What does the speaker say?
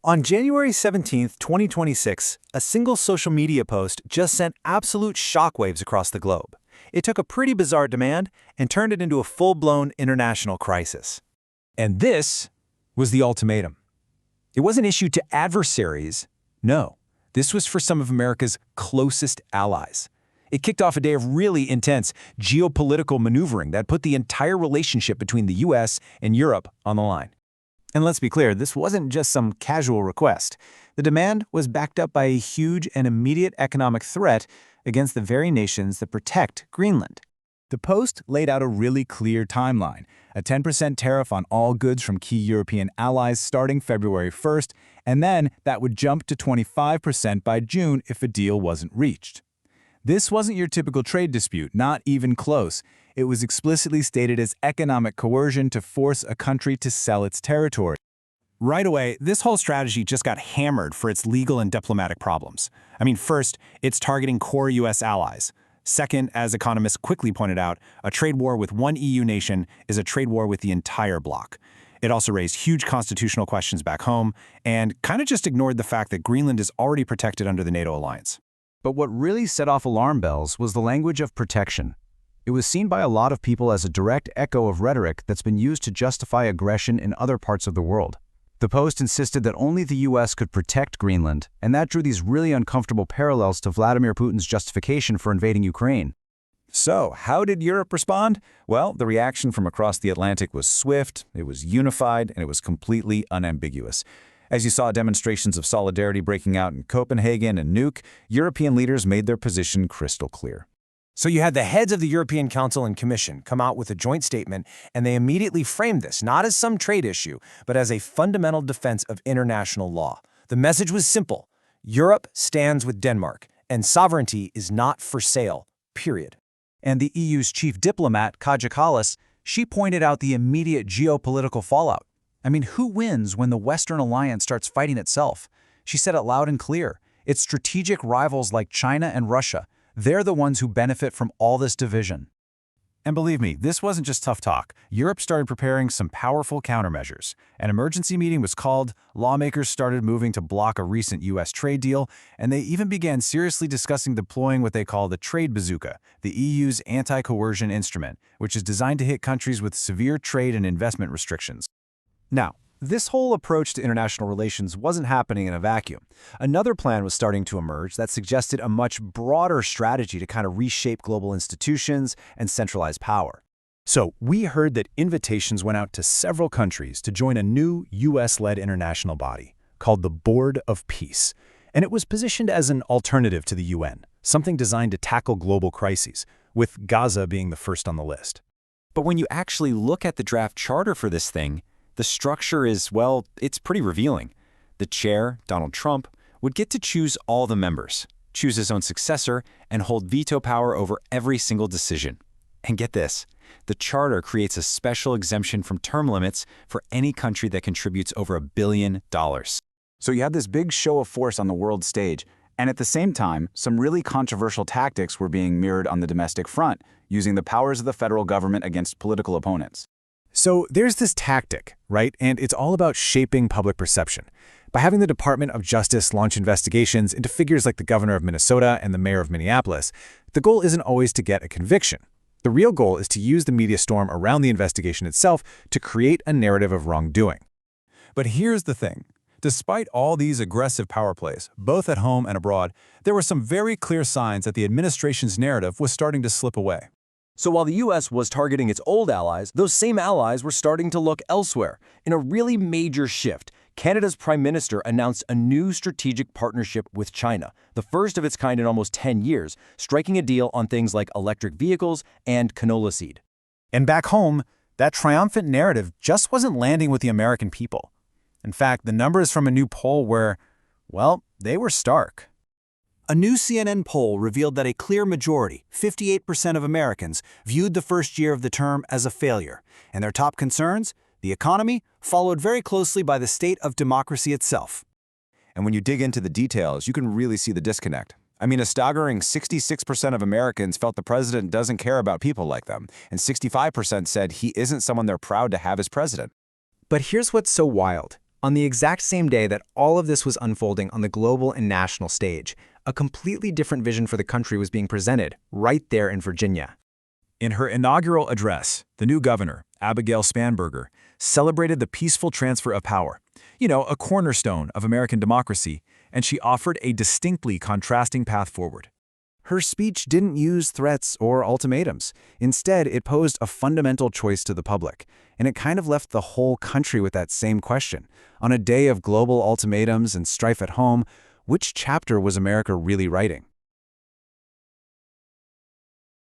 On January 17, 2026, a single social media post just sent absolute shockwaves across the globe. It took a pretty bizarre demand and turned it into a full-blown international crisis. And this was the ultimatum. It wasn't issued to adversaries. No, this was for some of America's closest allies. It kicked off a day of really intense geopolitical maneuvering that put the entire relationship between the U.S. and Europe on the line. And let's be clear, this wasn't just some casual request. The demand was backed up by a huge and immediate economic threat against the very nations that protect Greenland. The post laid out a really clear timeline, a 10% tariff on all goods from key European allies starting February 1st, and then that would jump to 25% by June if a deal wasn't reached. This wasn't your typical trade dispute, not even close. It was explicitly stated as economic coercion to force a country to sell its territory. Right away, this whole strategy just got hammered for its legal and diplomatic problems. First, it's targeting core U.S. allies. Second, as economists quickly pointed out, a trade war with one EU nation is a trade war with the entire bloc. It also raised huge constitutional questions back home and kind of just ignored the fact that Greenland is already protected under the NATO alliance. But what really set off alarm bells was the language of protection. It was seen by a lot of people as a direct echo of rhetoric that's been used to justify aggression in other parts of the world. The Post insisted that only the U.S. could protect Greenland, and that drew these really uncomfortable parallels to Vladimir Putin's justification for invading Ukraine. So, how did Europe respond? Well, the reaction from across the Atlantic was swift, it was unified, and it was completely unambiguous. As you saw demonstrations of solidarity breaking out in Copenhagen and Nuuk, European leaders made their position crystal clear. So you had the heads of the European Council and Commission come out with a joint statement, and they immediately framed this not as some trade issue, but as a fundamental defense of international law. The message was simple. Europe stands with Denmark, and sovereignty is not for sale, period. And the EU's chief diplomat, Kaja Kallas, she pointed out the immediate geopolitical fallout. Who wins when the Western alliance starts fighting itself? She said it loud and clear. It's strategic rivals like China and Russia. They're the ones who benefit from all this division. And believe me, this wasn't just tough talk. Europe started preparing some powerful countermeasures. An emergency meeting was called, lawmakers started moving to block a recent U.S. trade deal, and they even began seriously discussing deploying what they call the trade bazooka, the EU's anti-coercion instrument, which is designed to hit countries with severe trade and investment restrictions. Now, this whole approach to international relations wasn't happening in a vacuum. Another plan was starting to emerge that suggested a much broader strategy to kind of reshape global institutions and centralize power. So we heard that invitations went out to several countries to join a new U.S.-led international body called the Board of Peace. And it was positioned as an alternative to the UN, something designed to tackle global crises, with Gaza being the first on the list. But when you actually look at the draft charter for this thing, the structure is, well, it's pretty revealing. The chair, Donald Trump, would get to choose all the members, choose his own successor, and hold veto power over every single decision. And get this, the charter creates a special exemption from term limits for any country that contributes over $1 billion. So you had this big show of force on the world stage, and at the same time, some really controversial tactics were being mirrored on the domestic front, using the powers of the federal government against political opponents. So there's this tactic, right? And it's all about shaping public perception. By having the Department of Justice launch investigations into figures like the governor of Minnesota and the mayor of Minneapolis, the goal isn't always to get a conviction. The real goal is to use the media storm around the investigation itself to create a narrative of wrongdoing. But here's the thing. Despite all these aggressive power plays, both at home and abroad, there were some very clear signs that the administration's narrative was starting to slip away. So while the U.S. was targeting its old allies, those same allies were starting to look elsewhere. In a really major shift, Canada's Prime Minister announced a new strategic partnership with China, the first of its kind in almost 10 years, striking a deal on things like electric vehicles and canola seed. And back home, that triumphant narrative just wasn't landing with the American people. In fact, the numbers from a new poll were, well, they were stark. A new CNN poll revealed that a clear majority, 58% of Americans, viewed the first year of the term as a failure, and their top concerns, the economy, followed very closely by the state of democracy itself. And when you dig into the details, you can really see the disconnect. A staggering 66% of Americans felt the president doesn't care about people like them, and 65% said he isn't someone they're proud to have as president. But here's what's so wild. On the exact same day that all of this was unfolding on the global and national stage, a completely different vision for the country was being presented, right there in Virginia. In her inaugural address, the new governor, Abigail Spanberger, celebrated the peaceful transfer of power, a cornerstone of American democracy, and she offered a distinctly contrasting path forward. Her speech didn't use threats or ultimatums. Instead, it posed a fundamental choice to the public, and it kind of left the whole country with that same question. On a day of global ultimatums and strife at home, which chapter was America really writing?